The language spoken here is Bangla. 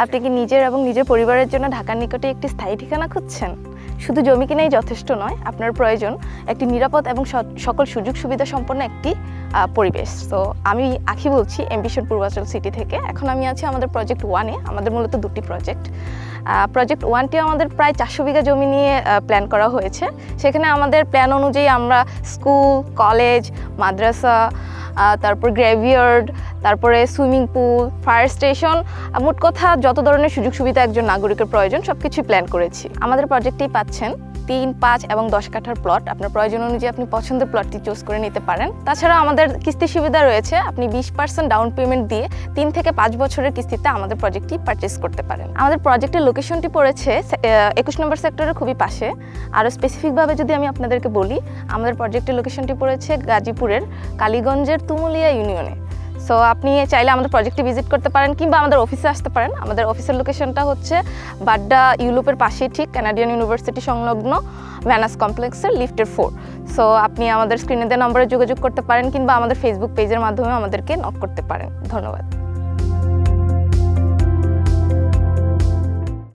আপনি কি নিজের এবং নিজের পরিবারের জন্য ঢাকার নিকটে একটি স্থায়ী ঠিকানা খুঁজছেন? শুধু জমি কিনেই যথেষ্ট নয়, আপনার প্রয়োজন একটি নিরাপদ এবং সকল সুযোগ সুবিধা সম্পন্ন একটি পরিবেশ। তো আমি আখি বলছি অ্যাম্বিশন পূর্বাচল সিটি থেকে। এখন আমি আছি আমাদের প্রজেক্ট 1-এ। আমাদের মূলত দুটি প্রজেক্ট। প্রজেক্ট 1টি আমাদের প্রায় 400 বিঘা জমি নিয়ে প্ল্যান করা হয়েছে। সেখানে আমাদের প্ল্যান অনুযায়ী আমরা স্কুল, কলেজ, মাদ্রাসা, তারপর গ্রেভিয়ার্ড, তারপরে সুইমিং পুল, ফায়ার স্টেশন, মোট কথা যত ধরনের সুযোগ সুবিধা একজন নাগরিকের প্রয়োজন সব কিছুই প্ল্যান করেছি। আমাদের প্রজেক্টেই পাচ্ছেন 3, 5 এবং 10 কাঠার প্লট। আপনার প্রয়োজন অনুযায়ী আপনি পছন্দের প্লটটি চুজ করে নিতে পারেন। তাছাড়া আমাদের কিস্তি সুবিধা রয়েছে। আপনি 20% ডাউন পেমেন্ট দিয়ে 3 থেকে 5 বছরের কিস্তিতে আমাদের প্রজেক্টটি পারচেস করতে পারেন। আমাদের প্রজেক্টের লোকেশনটি পড়েছে 21 নম্বর সেক্টরের খুবই পাশে। আরও স্পেসিফিকভাবে যদি আমি আপনাদেরকে বলি, আমাদের প্রজেক্টের লোকেশনটি পড়েছে গাজীপুরের কালীগঞ্জের তুমুলিয়া ইউনিয়নে। সো আপনি চাইলে আমাদের প্রজেক্টে ভিজিট করতে পারেন কিংবা আমাদের অফিসে আসতে পারেন। আমাদের অফিসের লোকেশনটা হচ্ছে বাড্ডা ইউলুপের পাশে, ঠিক কানাডিয়ান ইউনিভার্সিটি সংলগ্ন ভ্যানাস কমপ্লেক্সের লিফটের 4। সো আপনি আমাদের স্ক্রিনে দেওয়া নম্বরে যোগাযোগ করতে পারেন কিংবা আমাদের ফেসবুক পেজের মাধ্যমে আমাদেরকে নক করতে পারেন। ধন্যবাদ।